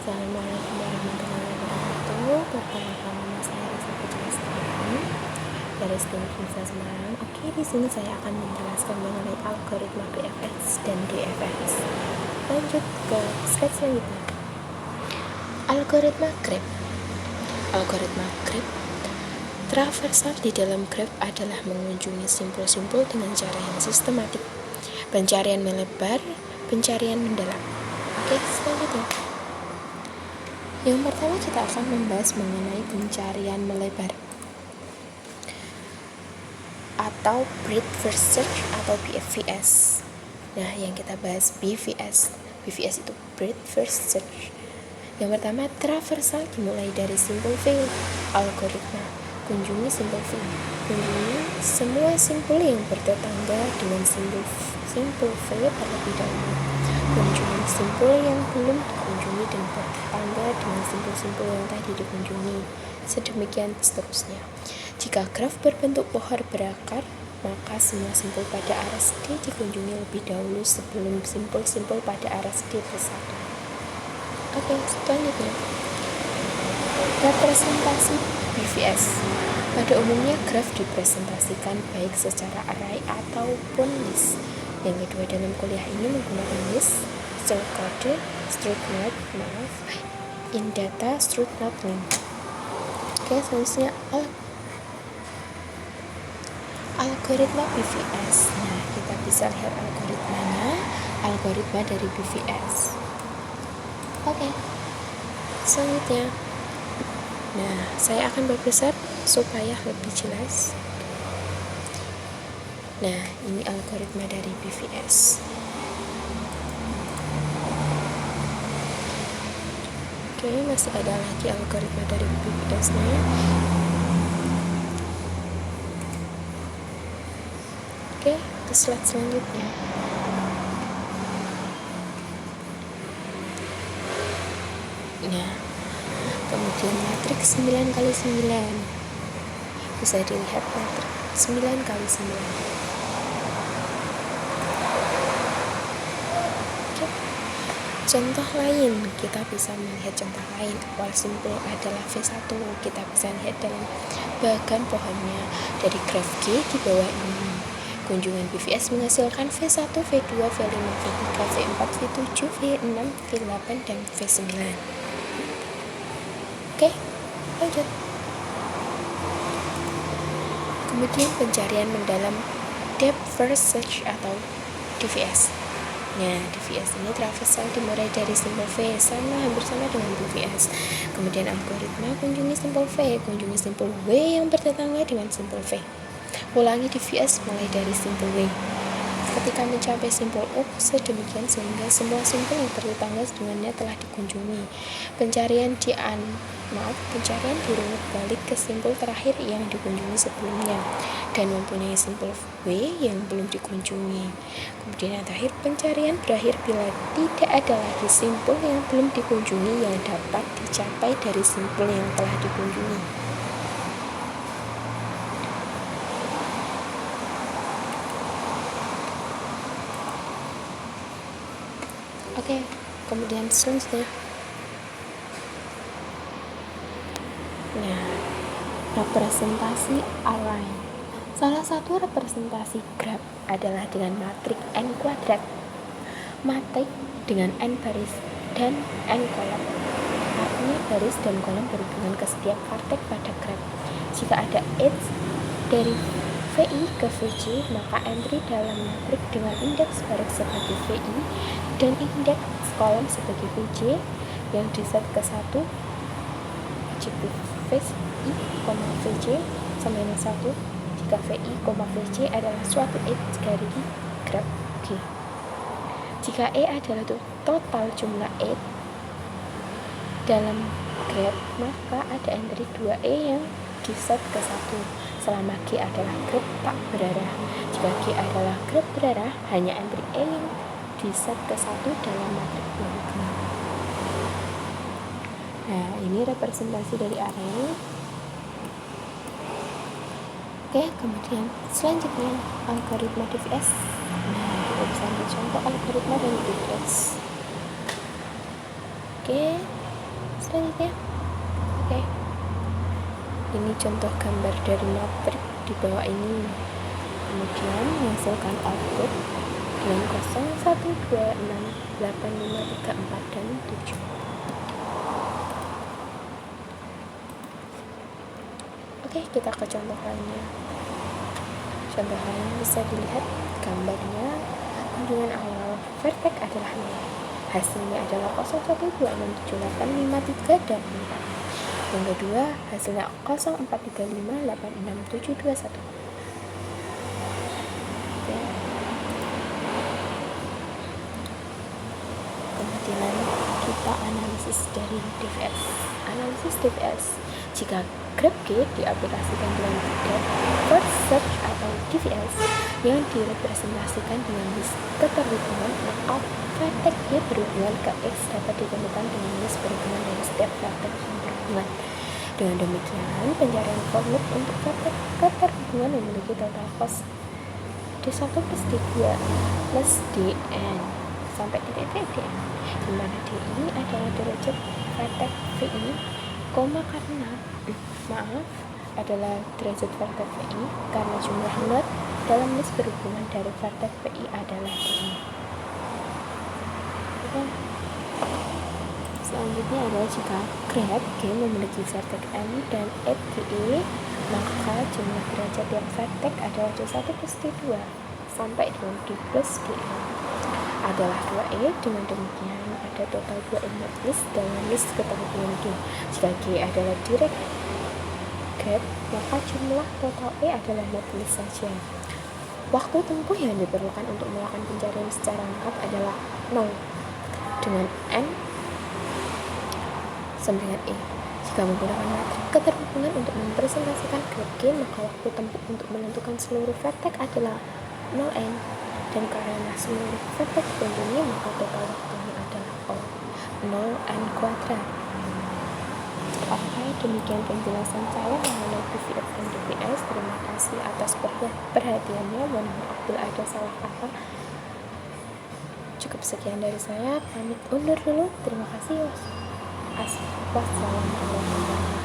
Assalamualaikum warahmatullahi wabarakatuh. Perkenalkan, nama saya Risa Putra Setiawan dari STEM Kimia Semarang. Oke, di sini saya akan menjelaskan mengenai algoritma BFS dan DFS. Lanjut ke slide selanjutnya. Algoritma grep. Algoritma grep traversal di dalam grep adalah mengunjungi simpul-simpul dengan cara yang sistematik. Pencarian melebar, pencarian mendalam. Oke, selanjutnya. Yang pertama kita akan membahas mengenai pencarian melebar atau breadth first search atau BFS. Nah, yang kita bahas BFS. BFS itu breadth first search. Yang pertama, traversal dimulai dari simpul V. Algoritma kunjungi simpul V. Kunjungi semua simpul yang bertetangga dengan simpul V terlebih dahulu. Kunjungi simpul yang belum dikunjungi dan bertetangga dengan simpul-simpul yang tadi dikunjungi. Sedemikian seterusnya. Jika graf berbentuk pohon berakar, maka semua simpul pada aras D dikunjungi lebih dahulu sebelum simpul-simpul pada aras D bersatu. Oke, selanjutnya. Representasi BFS. Pada umumnya graf dipresentasikan baik secara array ataupun list. Yang kedua, dalam kuliah ini menggunakan list, struct kode, struct node, indata, struct node link. Oke, selanjutnya algoritma BFS. Nah, kita bisa lihat algoritmanya, algoritma dari BFS. Oke, selanjutnya. Nah, saya akan berbesar supaya lebih jelas. Nah, ini algoritma dari BFS. Oke, masih ada lagi algoritma dari BFS-nya. Oke, ke slide selanjutnya. Nah, kemudian matriks 9x9. Bisa dilihat matriks 9x9. Contoh lain, kita bisa melihat contoh lain. Awal simpul adalah V1. Kita bisa lihat dalam bagan pohonnya dari graf G di bawah ini. Kunjungan BFS menghasilkan V1, V2, V5, V3, V4, V7, V6, V8, dan V9. Oke, lanjut. Kemudian pencarian mendalam depth first search atau DFS. Nah, DFS ini traversal dimulai dari simpul V, hampir sama dengan BFS. Kemudian algoritma kunjungi simpul V, kunjungi simpul W yang bertetangga dengan simpul V. Ulangi DFS mulai dari simpul W. Ketika mencapai simpul U, sedemikian sehingga semua simpul yang bertetangga dengannya telah dikunjungi. Pencarian dirunut balik ke simpul terakhir yang dikunjungi sebelumnya dan mempunyai simpul W yang belum dikunjungi. Kemudian yang terakhir, pencarian berakhir bila tidak ada lagi simpul yang belum dikunjungi yang dapat dicapai dari simpul yang telah dikunjungi. Oke, kemudian selanjutnya. Nah, representasi array. Salah satu representasi graf adalah dengan matrik n kuadrat. Matrik dengan n baris dan n kolom. Artinya baris dan kolom berhubungan ke setiap vertex pada graf. Jika ada edge dari VI ke VJ, maka entry dalam matrik dengan indeks baris sebagai VI dan indeks kolom sebagai VJ yang diset ke 1 jika VI, VJ sama dengan 1 jika VI, VJ adalah suatu edge dari graf G. Jika E adalah total jumlah edge dalam graf, maka ada entry 2E yang diset ke 1 selama G adalah graf tak berarah. Jika G adalah graf berarah, hanya entry E yang diset ke 1 dalam matrik berikutnya. Nah, ini representasi dari array. Oke, kemudian selanjutnya algoritma DFS. Nah, kita bisa lihat contoh algoritma dari DFS. Oke, selanjutnya. Oke. Ini contoh gambar dari matrik di bawah ini. Kemudian menghasilkan output dengan 0, 1, 2, 6, 8, 5, 3, 4, dan 7. Oke, kita ke contoh lainnya. Contoh lain bisa dilihat gambarnya. Kandungan awal vertex adalah 0. Hasilnya adalah 0, 1, 2, 6, 7, 8, 5, 3, dan 4. Yang kedua, hasilnya 0, 4, 3, 5, 8, 6, 7, 2, 1. Kemudian kita analisis dari DVS. Analisis DVS. Jika graf G diaplikasikan dengan graf first search atau DVS yang direpresentasikan dengan list keterhubungan, maka vertex G berhubungan ke X dapat ditemukan dengan list berhubungan dari setiap vertex yang berhubungan. Dengan demikian, pencarian for loop untuk vertex keterhubungan memiliki total cost D1 plus D2 plus Dn sampai titik Dn, di mana D ini adalah derajat vertex VI, adalah derajat vertex VI karena jumlah node dalam list berhubungan dari vertex VI adalah DI. Selanjutnya adalah jika graf G memiliki vertex M dan E, maka jumlah derajat tiap vertex adalah D1 plus D2 sampai dengan D plus Dn adalah 2e. Dengan demikian ada total 2e node list dalam list keterhubungan G. Jika G adalah direct graph, maka jumlah total E adalah node list saja. Waktu tempuh yang diperlukan untuk melakukan pencarian secara lengkap adalah 0 dengan N sama dengan E. Jika menggunakan matrik keterhubungan untuk mempresentasikan graf G, maka waktu tempuh untuk menentukan seluruh vertex adalah 0n, dan karena seluruh vertex dikunjungi, maka total waktunya adalah 0n kuadrat. Oke, demikian penjelasan saya mengenai DVF dan DVS. Terima kasih atas perhatiannya. Mohon maaf bila ada salah kata. Cukup sekian dari saya. Pamit undur dulu. Terima kasih. Wassalamualaikum warahmatullahi wabarakatuh.